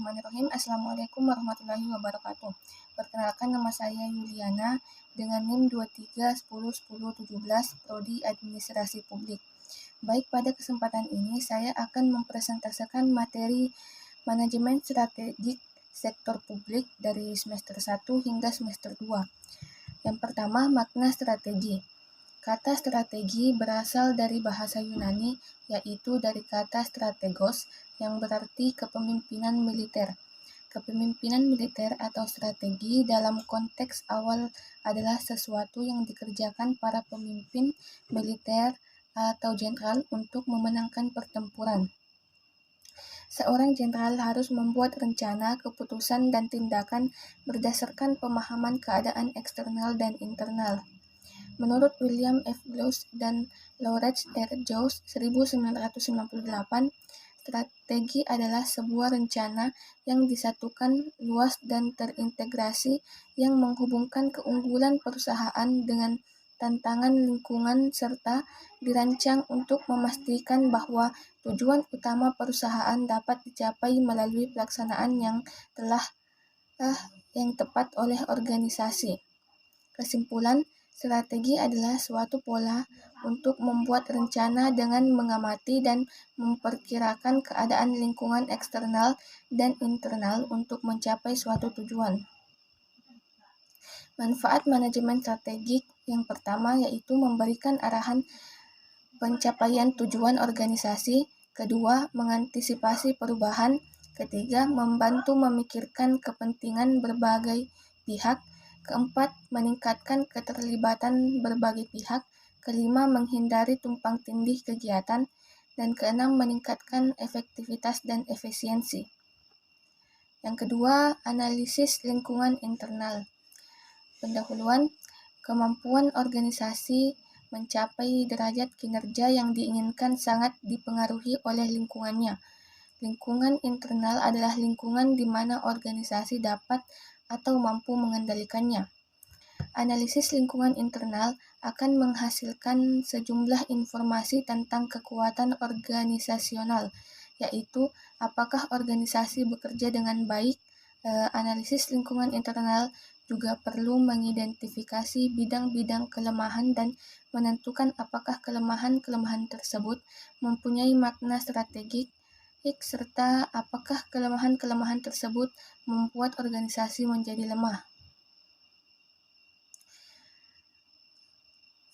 Bismillahirrahmanirrahim. Assalamualaikum warahmatullahi wabarakatuh. Perkenalkan, nama saya Yuliana dengan NIM 23101017 Prodi Administrasi Publik. Baik, pada kesempatan ini saya akan mempresentasikan materi manajemen strategik sektor publik dari semester 1 hingga semester 2. Yang pertama, makna strategi. Kata strategi berasal dari bahasa Yunani, yaitu dari kata strategos yang berarti kepemimpinan militer. Kepemimpinan militer atau strategi dalam konteks awal adalah sesuatu yang dikerjakan para pemimpin militer atau jenderal untuk memenangkan pertempuran. Seorang jenderal harus membuat rencana, keputusan, dan tindakan berdasarkan pemahaman keadaan eksternal dan internal. Menurut William F. Gloucester dan Lawrence R. Jones 1998, strategi adalah sebuah rencana yang disatukan, luas, dan terintegrasi yang menghubungkan keunggulan perusahaan dengan tantangan lingkungan serta dirancang untuk memastikan bahwa tujuan utama perusahaan dapat dicapai melalui pelaksanaan yang tepat oleh organisasi. Kesimpulan, strategi adalah suatu pola untuk membuat rencana dengan mengamati dan memperkirakan keadaan lingkungan eksternal dan internal untuk mencapai suatu tujuan. Manfaat manajemen strategik yang pertama yaitu memberikan arahan pencapaian tujuan organisasi, kedua, mengantisipasi perubahan, ketiga, membantu memikirkan kepentingan berbagai pihak, keempat, meningkatkan keterlibatan berbagai pihak, kelima, menghindari tumpang tindih kegiatan, dan keenam, meningkatkan efektivitas dan efisiensi. Yang kedua, analisis lingkungan internal. Pendahuluan, kemampuan organisasi mencapai derajat kinerja yang diinginkan sangat dipengaruhi oleh lingkungannya. Lingkungan internal adalah lingkungan di mana organisasi dapat atau mampu mengendalikannya. Analisis lingkungan internal akan menghasilkan sejumlah informasi tentang kekuatan organisasional, yaitu apakah organisasi bekerja dengan baik. Analisis lingkungan internal juga perlu mengidentifikasi bidang-bidang kelemahan dan menentukan apakah kelemahan-kelemahan tersebut mempunyai makna strategik, serta apakah kelemahan-kelemahan tersebut membuat organisasi menjadi lemah.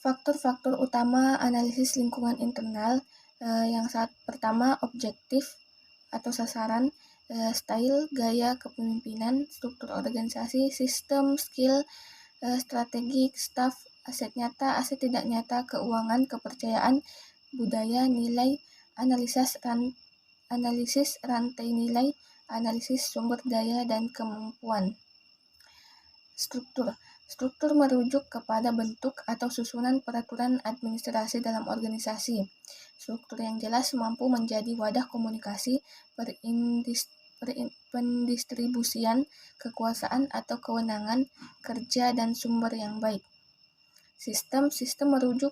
Faktor-faktor utama analisis lingkungan internal, yang pertama, objektif atau sasaran, style, gaya kepemimpinan, struktur organisasi, sistem, skill, strategi, staff, aset nyata, aset tidak nyata, keuangan, kepercayaan, budaya, nilai, analisis rantai nilai, analisis sumber daya, dan kemampuan. Struktur merujuk kepada bentuk atau susunan peraturan administrasi dalam organisasi. Struktur yang jelas mampu menjadi wadah komunikasi, pendistribusian kekuasaan atau kewenangan, kerja, dan sumber yang baik. Sistem merujuk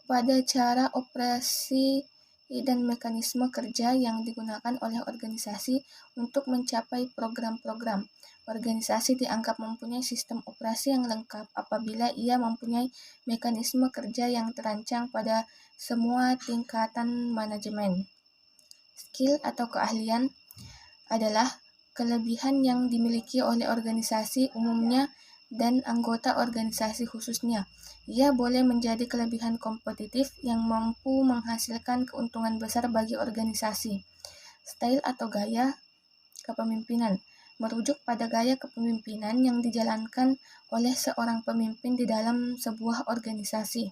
pada cara operasi dan mekanisme kerja yang digunakan oleh organisasi untuk mencapai program-program. Organisasi dianggap mempunyai sistem operasi yang lengkap apabila ia mempunyai mekanisme kerja yang terancang pada semua tingkatan manajemen. Skill atau keahlian adalah kelebihan yang dimiliki oleh organisasi umumnya dan anggota organisasi khususnya. Ia boleh menjadi kelebihan kompetitif yang mampu menghasilkan keuntungan besar bagi organisasi. Style atau gaya kepemimpinan merujuk pada gaya kepemimpinan yang dijalankan oleh seorang pemimpin di dalam sebuah organisasi.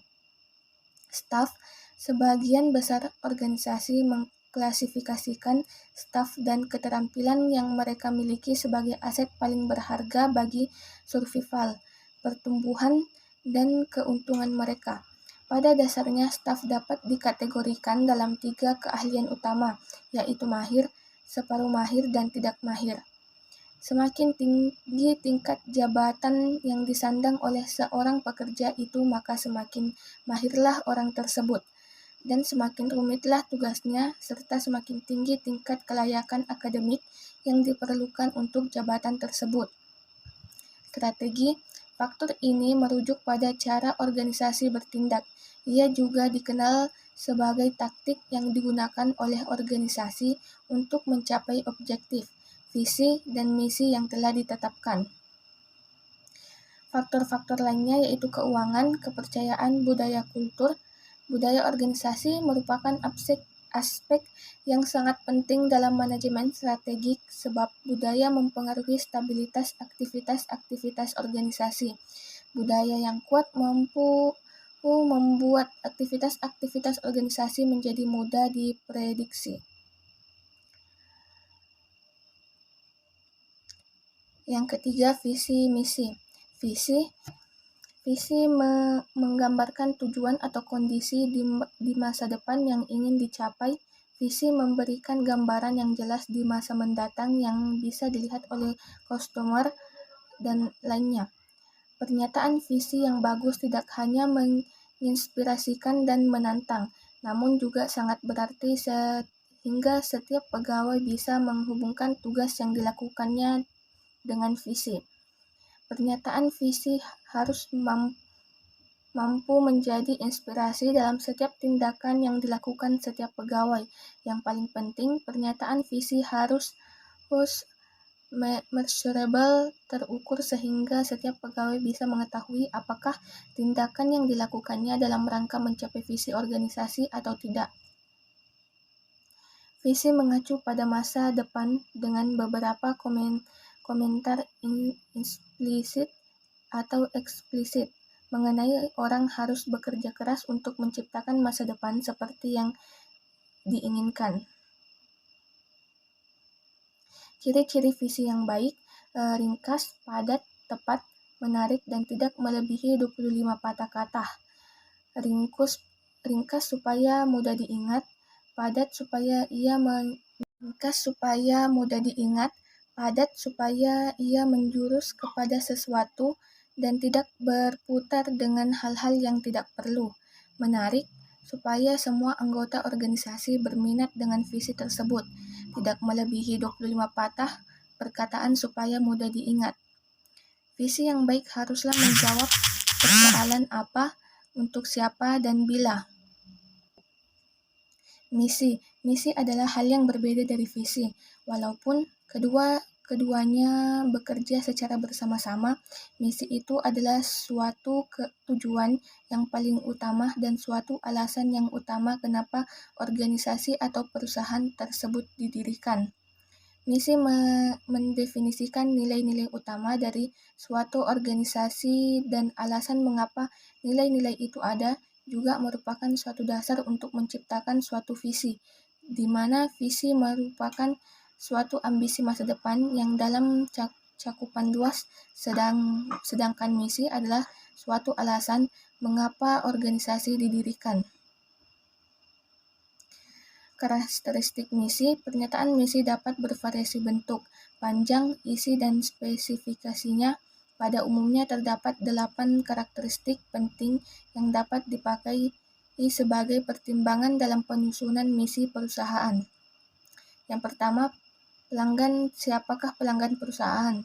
Staff, sebagian besar organisasi mengklasifikasikan staf dan keterampilan yang mereka miliki sebagai aset paling berharga bagi survival, pertumbuhan, dan keuntungan mereka. Pada dasarnya, staf dapat dikategorikan dalam 3 keahlian utama, yaitu mahir, separuh mahir, dan tidak mahir. Semakin tinggi tingkat jabatan yang disandang oleh seorang pekerja itu, maka semakin mahirlah orang tersebut. dan semakin rumitlah tugasnya serta semakin tinggi tingkat kelayakan akademik yang diperlukan untuk jabatan tersebut. Strategi faktor ini merujuk pada cara organisasi bertindak. Ia juga dikenal sebagai taktik yang digunakan oleh organisasi untuk mencapai objektif, visi, dan misi yang telah ditetapkan. Faktor-faktor lainnya yaitu keuangan, kepercayaan, budaya kultur. Budaya organisasi merupakan aspek yang sangat penting dalam manajemen strategik sebab budaya mempengaruhi stabilitas aktivitas-aktivitas organisasi. Budaya yang kuat mampu membuat aktivitas-aktivitas organisasi menjadi mudah diprediksi. Yang ketiga, visi misi. Visi menggambarkan tujuan atau kondisi di masa depan yang ingin dicapai. Visi memberikan gambaran yang jelas di masa mendatang yang bisa dilihat oleh customer dan lainnya. Pernyataan visi yang bagus tidak hanya menginspirasikan dan menantang, namun juga sangat berarti sehingga setiap pegawai bisa menghubungkan tugas yang dilakukannya dengan visi. Pernyataan visi harus mampu menjadi inspirasi dalam setiap tindakan yang dilakukan setiap pegawai. Yang paling penting, pernyataan visi harus measurable, terukur sehingga setiap pegawai bisa mengetahui apakah tindakan yang dilakukannya dalam rangka mencapai visi organisasi atau tidak. Visi mengacu pada masa depan dengan beberapa komentar implisit atau eksplisit mengenai orang harus bekerja keras untuk menciptakan masa depan seperti yang diinginkan. Ciri-ciri visi yang baik, ringkas, padat, tepat, menarik, dan tidak melebihi 25 patah kata. Ringkas supaya mudah diingat, padat supaya ia menjurus kepada sesuatu dan tidak berputar dengan hal-hal yang tidak perlu. Menarik supaya semua anggota organisasi berminat dengan visi tersebut. Tidak melebihi 25 patah perkataan supaya mudah diingat. Visi yang baik haruslah menjawab persoalan apa, untuk siapa, dan bila. Misi adalah hal yang berbeda dari visi. Walaupun keduanya bekerja secara bersama-sama, misi itu adalah suatu tujuan yang paling utama dan suatu alasan yang utama kenapa organisasi atau perusahaan tersebut didirikan. Misi mendefinisikan nilai-nilai utama dari suatu organisasi dan alasan mengapa nilai-nilai itu ada juga merupakan suatu dasar untuk menciptakan suatu visi, di mana visi merupakan suatu ambisi masa depan yang dalam cakupan luas, sedangkan misi adalah suatu alasan mengapa organisasi didirikan. Karakteristik misi, pernyataan misi dapat bervariasi bentuk, panjang, isi, dan spesifikasinya. Pada umumnya terdapat 8 karakteristik penting yang dapat dipakai sebagai pertimbangan dalam penyusunan misi perusahaan. Yang pertama, pelanggan. Siapakah pelanggan perusahaan?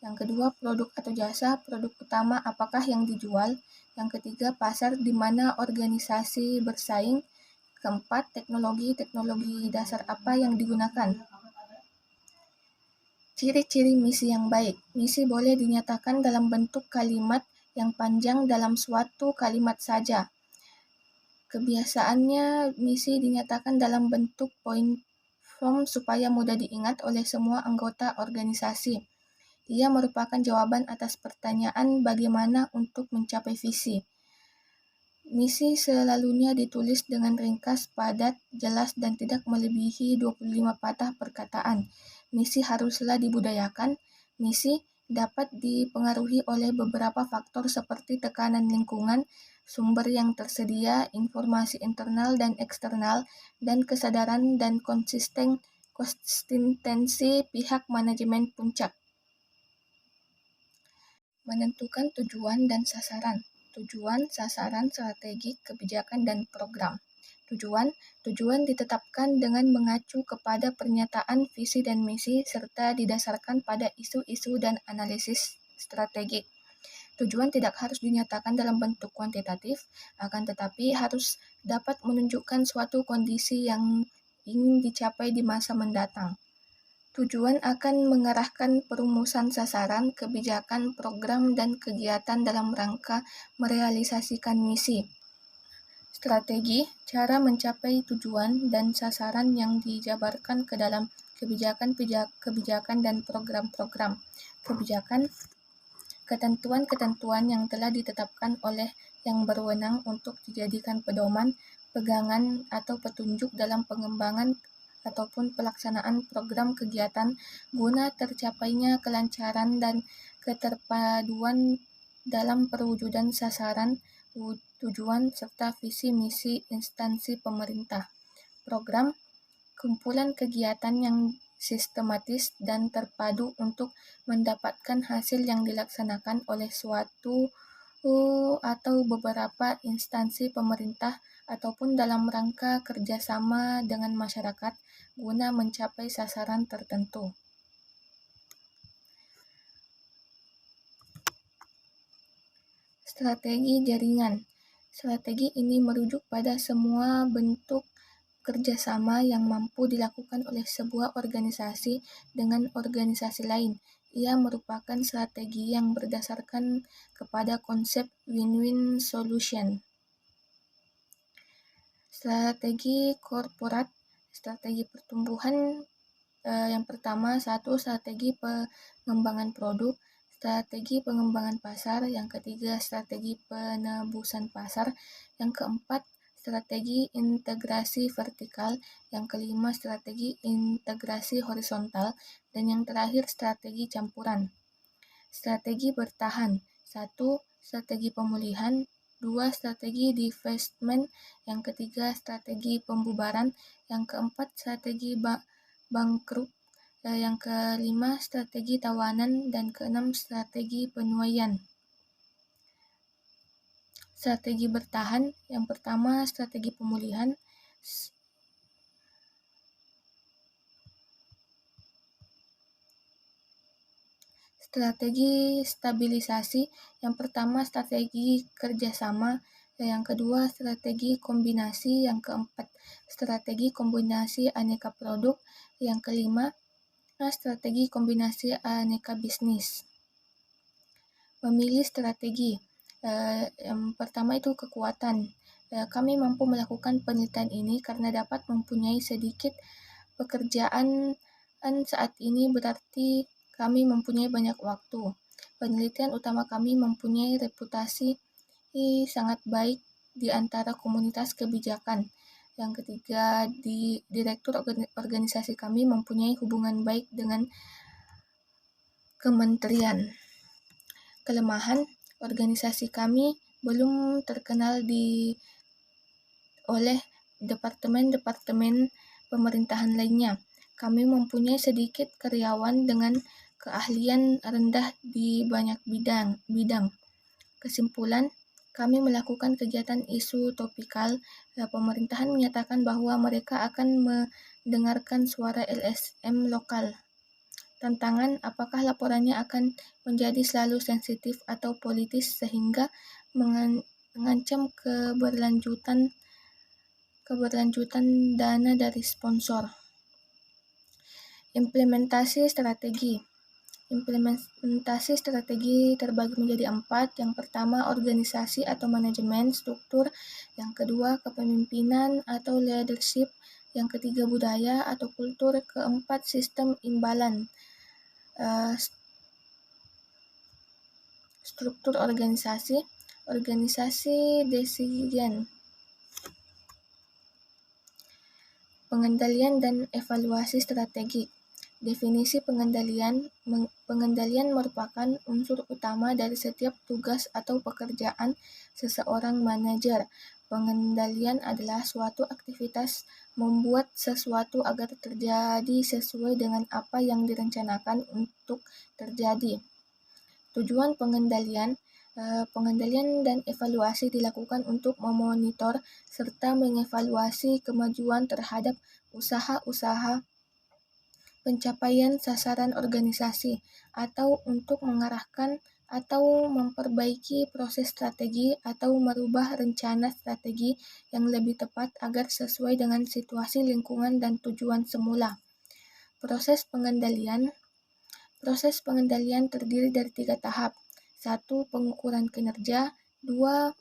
Yang kedua, produk atau jasa. Produk utama apakah yang dijual? Yang ketiga, pasar di mana organisasi bersaing. Keempat, teknologi dasar apa yang digunakan. Ciri-ciri misi yang baik. Misi boleh dinyatakan dalam bentuk kalimat yang panjang dalam suatu kalimat saja. Kebiasaannya, misi dinyatakan dalam bentuk point form supaya mudah diingat oleh semua anggota organisasi. Ia merupakan jawaban atas pertanyaan bagaimana untuk mencapai visi. Misi selalunya ditulis dengan ringkas, padat, jelas, dan tidak melebihi 25 patah perkataan. Misi haruslah dibudayakan. Misi dapat dipengaruhi oleh beberapa faktor seperti tekanan lingkungan, sumber yang tersedia, informasi internal dan eksternal, dan kesadaran dan konsistensi pihak manajemen puncak. Menentukan tujuan dan sasaran. Tujuan, sasaran, strategi, kebijakan, dan program. Tujuan ditetapkan dengan mengacu kepada pernyataan visi dan misi serta didasarkan pada isu-isu dan analisis strategik. Tujuan tidak harus dinyatakan dalam bentuk kuantitatif, akan tetapi harus dapat menunjukkan suatu kondisi yang ingin dicapai di masa mendatang. Tujuan akan mengarahkan perumusan sasaran, kebijakan, program, dan kegiatan dalam rangka merealisasikan misi. Strategi, cara mencapai tujuan dan sasaran yang dijabarkan ke dalam kebijakan dan program-program. Kebijakan, ketentuan-ketentuan yang telah ditetapkan oleh yang berwenang untuk dijadikan pedoman, pegangan, atau petunjuk dalam pengembangan ataupun pelaksanaan program kegiatan guna tercapainya kelancaran dan keterpaduan dalam perwujudan sasaran, tujuan, serta visi misi instansi pemerintah. Program, kumpulan kegiatan yang sistematis dan terpadu untuk mendapatkan hasil yang dilaksanakan oleh suatu atau beberapa instansi pemerintah ataupun dalam rangka kerjasama dengan masyarakat guna mencapai sasaran tertentu. Strategi jaringan. Strategi ini merujuk pada semua bentuk kerjasama yang mampu dilakukan oleh sebuah organisasi dengan organisasi lain. Ia merupakan strategi yang berdasarkan kepada konsep win-win solution. Strategi korporat, strategi pertumbuhan. Yang pertama, strategi pengembangan produk, strategi pengembangan pasar, yang ketiga strategi penebusan pasar, yang keempat strategi integrasi vertikal, yang kelima strategi integrasi horizontal, dan yang terakhir strategi campuran. Strategi bertahan. 1. Strategi pemulihan. 2. Strategi divestment. Yang ketiga strategi pembubaran. Yang keempat strategi bangkrut. Yang kelima strategi tawanan, dan keenam strategi penuaian. Strategi bertahan, yang pertama strategi pemulihan. Strategi stabilisasi, yang pertama strategi kerjasama, yang kedua strategi kombinasi, yang keempat strategi kombinasi aneka produk, yang kelima strategi kombinasi aneka bisnis. Memilih strategi. Yang pertama itu kekuatan. Kami mampu melakukan penelitian ini karena dapat mempunyai sedikit pekerjaan saat ini, berarti kami mempunyai banyak waktu. Penelitian utama kami mempunyai reputasi sangat baik di antara komunitas kebijakan. Yang ketiga, direktur organisasi kami mempunyai hubungan baik dengan kementerian. Kelemahan, organisasi kami belum terkenal oleh departemen-departemen pemerintahan lainnya. Kami mempunyai sedikit karyawan dengan keahlian rendah di banyak bidang. Kesimpulan, kami melakukan kegiatan isu topikal. Pemerintahan menyatakan bahwa mereka akan mendengarkan suara LSM lokal. Tantangan, apakah laporannya akan menjadi selalu sensitif atau politis sehingga mengancam keberlanjutan dana dari sponsor. Implementasi strategi. Implementasi strategi terbagi menjadi 4. Yang pertama, organisasi atau manajemen struktur. Yang kedua, kepemimpinan atau leadership. Yang ketiga, budaya atau kultur. Keempat, sistem imbalan. Struktur organisasi decision. Pengendalian dan evaluasi strategi. Definisi pengendalian. Pengendalian merupakan unsur utama dari setiap tugas atau pekerjaan seseorang manajer. Pengendalian adalah suatu aktivitas membuat sesuatu agar terjadi sesuai dengan apa yang direncanakan untuk terjadi. Tujuan pengendalian Pengendalian dan evaluasi dilakukan untuk memonitor serta mengevaluasi kemajuan terhadap usaha-usaha pencapaian sasaran organisasi, atau untuk mengarahkan atau memperbaiki proses strategi atau merubah rencana strategi yang lebih tepat agar sesuai dengan situasi lingkungan dan tujuan semula. Proses pengendalian terdiri dari 3 tahap. 1. Pengukuran kinerja. 2.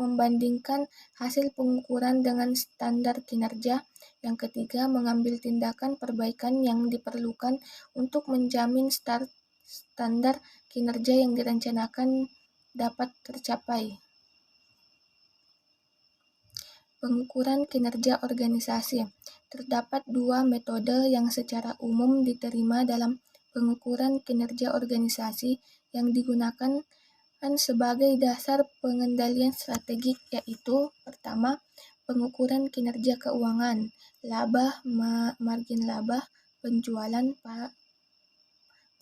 Membandingkan hasil pengukuran dengan standar kinerja. Yang ketiga, mengambil tindakan perbaikan yang diperlukan untuk menjamin standar kinerja yang direncanakan dapat tercapai. Pengukuran kinerja organisasi. Terdapat 2 metode yang secara umum diterima dalam pengukuran kinerja organisasi yang digunakan sebagai dasar pengendalian strategik, yaitu pertama, pengukuran kinerja keuangan, laba, margin laba, penjualan,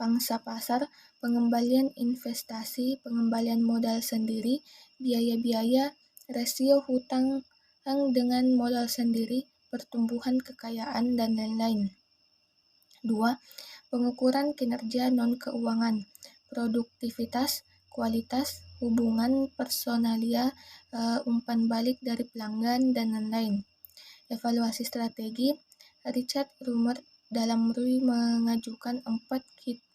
pangsa pasar, pengembalian investasi, pengembalian modal sendiri, biaya-biaya, rasio hutang dengan modal sendiri, pertumbuhan kekayaan, dan lain-lain. 2. Pengukuran kinerja non-keuangan, produktivitas, kualitas, hubungan personalia, umpan balik dari pelanggan, dan lain-lain. Evaluasi strategi. Richard Rummer dalam RUI mengajukan 4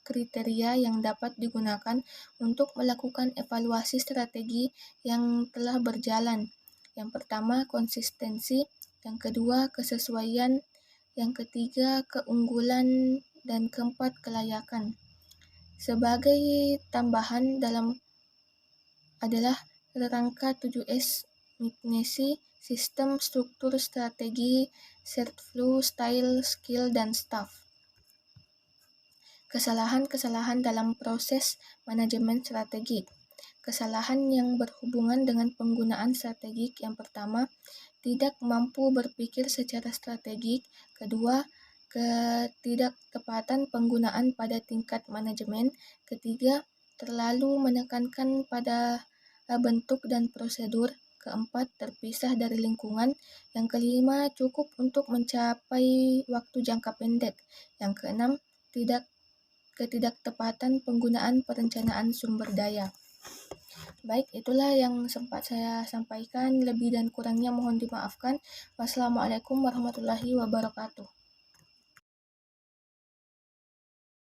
kriteria yang dapat digunakan untuk melakukan evaluasi strategi yang telah berjalan. Yang pertama, konsistensi. Yang kedua, kesesuaian. Yang ketiga, keunggulan. Dan keempat, kelayakan. Sebagai tambahan dalam adalah rangka 7S McKinsey, sistem, struktur, strategi, shared flow, style, skill, dan staff. Kesalahan-kesalahan dalam proses manajemen strategik. Kesalahan yang berhubungan dengan penggunaan strategik. Yang pertama, tidak mampu berpikir secara strategik. Kedua, ketidaktepatan penggunaan pada tingkat manajemen. Ketiga, terlalu menekankan pada bentuk dan prosedur. Keempat, terpisah dari lingkungan. Yang kelima, cukup untuk mencapai waktu jangka pendek. Yang keenam, ketidaktepatan penggunaan perencanaan sumber daya. Baik, itulah yang sempat saya sampaikan. Lebih dan kurangnya mohon dimaafkan. Wassalamualaikum warahmatullahi wabarakatuh.